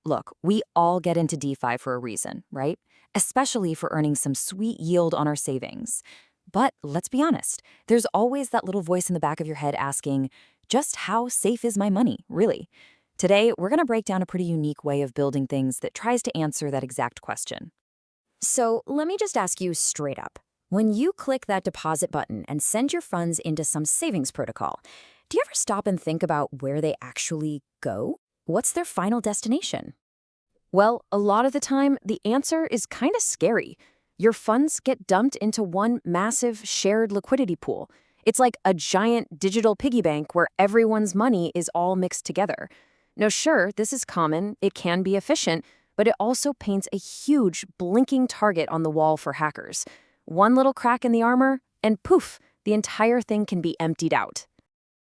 Look, we all get into DeFi for a reason, right? Especially for earning some sweet yield on our savings. But let's be honest, there's always that little voice in the back of your head asking, just how safe is my money, really? Today, we're going to break down a pretty unique way of building things that tries to answer that exact question. So let me just ask you straight up. When you click that deposit button and send your funds into some savings protocol, do you ever stop and think about where they actually go? What's their final destination? Well, a lot of the time, the answer is kind of scary. Your funds get dumped into one massive shared liquidity pool. It's like a giant digital piggy bank where everyone's money is all mixed together. Now, sure, this is common, it can be efficient, but it also paints a huge, blinking target on the wall for hackers. One little crack in the armor, and poof, the entire thing can be emptied out.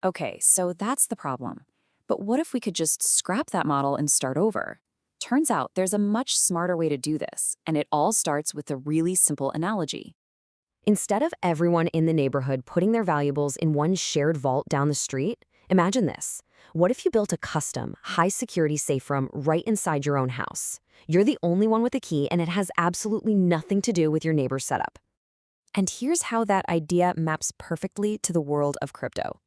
Okay, so that's the problem. But what if we could just scrap that model and start over? Turns out there's a much smarter way to do this, and it all starts with a really simple analogy. Instead of everyone in the neighborhood putting their valuables in one shared vault down the street, imagine this. What if you built a custom, high-security safe room right inside your own house? You're the only one with a key, and it has absolutely nothing to do with your neighbor's setup. And here's how that idea maps perfectly to the world of crypto.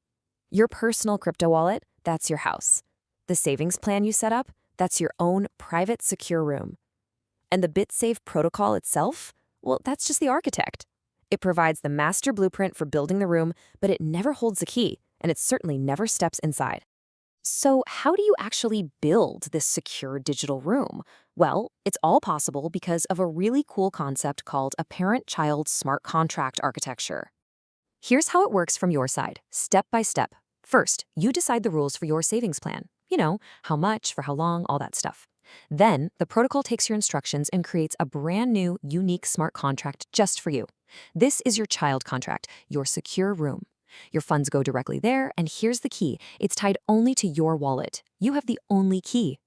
Your personal crypto wallet, that's your house. The savings plan you set up, that's your own private secure room. And the Bitsave Protocol itself, well, that's just the architect. It provides the master blueprint for building the room, but it never holds the key, and it certainly never steps inside. So how do you actually build this secure digital room? Well, it's all possible because of a really cool concept called a parent-child smart contract architecture. Here's how it works from your side, step by step. First, you decide the rules for your savings plan. You know, how much, for how long, all that stuff. Then, the protocol takes your instructions and creates a brand new, unique smart contract just for you. This is your child contract, your secure room. Your funds go directly there, and here's the key. It's tied only to your wallet. You have the only key.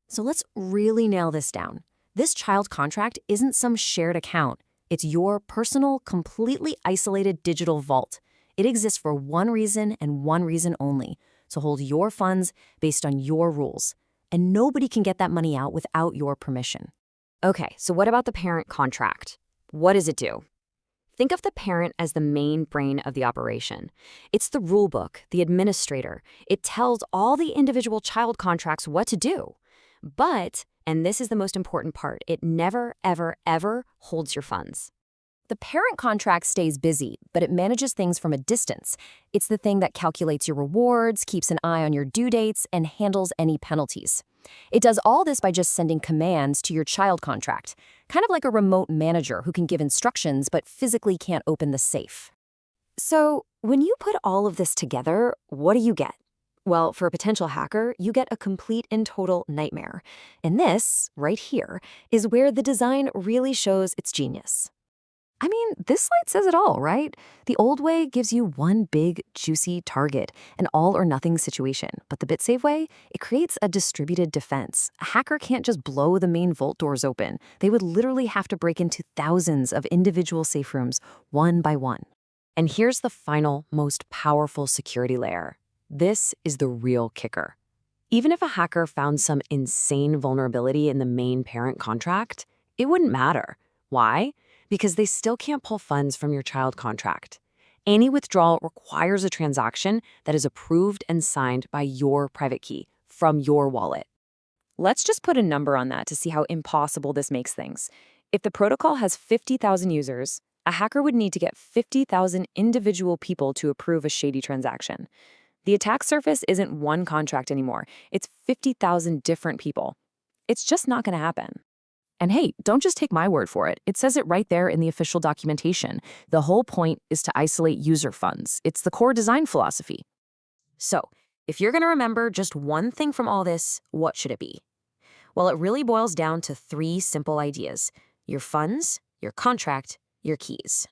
So let's really nail this down. This child contract isn't some shared account. It's your personal, completely isolated digital vault. It exists for one reason and one reason only, to hold your funds based on your rules. And nobody can get that money out without your permission. Okay, so what about the parent contract? What does it do? Think of the parent as the main brain of the operation. It's the rule book, the administrator. It tells all the individual child contracts what to do. But, and this is the most important part, it never, ever, ever holds your funds. The parent contract stays busy, but it manages things from a distance. It's the thing that calculates your rewards, keeps an eye on your due dates, and handles any penalties. It does all this by just sending commands to your child contract, kind of like a remote manager who can give instructions but physically can't open the safe. So, when you put all of this together, what do you get? Well, for a potential hacker, you get a complete and total nightmare. And this, right here, is where the design really shows its genius. I mean, this slide says it all, right? The old way gives you one big, juicy target, an all-or-nothing situation. But the Bitsave way, it creates a distributed defense. A hacker can't just blow the main vault doors open. They would literally have to break into thousands of individual safe rooms, one by one. And here's the final, most powerful security layer. This is the real kicker. Even if a hacker found some insane vulnerability in the main parent contract, it wouldn't matter. Why? Because they still can't pull funds from your child contract. Any withdrawal requires a transaction that is approved and signed by your private key from your wallet. Let's just put a number on that to see how impossible this makes things. If the protocol has 50,000 users, a hacker would need to get 50,000 individual people to approve a shady transaction. The attack surface isn't one contract anymore. It's 50,000 different people. It's just not going to happen. And hey, don't just take my word for it. It says it right there in the official documentation. The whole point is to isolate user funds. It's the core design philosophy. So, if you're going to remember just one thing from all this, what should it be? Well, it really boils down to three simple ideas: your funds, your contract, your keys.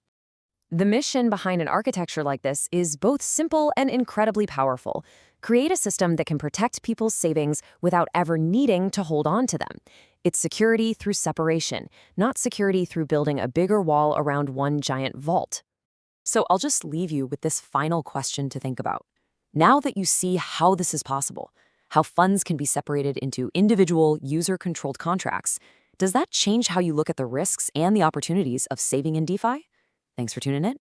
The mission behind an architecture like this is both simple and incredibly powerful. Create a system that can protect people's savings without ever needing to hold on to them. It's security through separation, not security through building a bigger wall around one giant vault. So I'll just leave you with this final question to think about. Now that you see how this is possible, how funds can be separated into individual user-controlled contracts. Does that change how you look at the risks and the opportunities of saving in DeFi? Thanks for tuning in.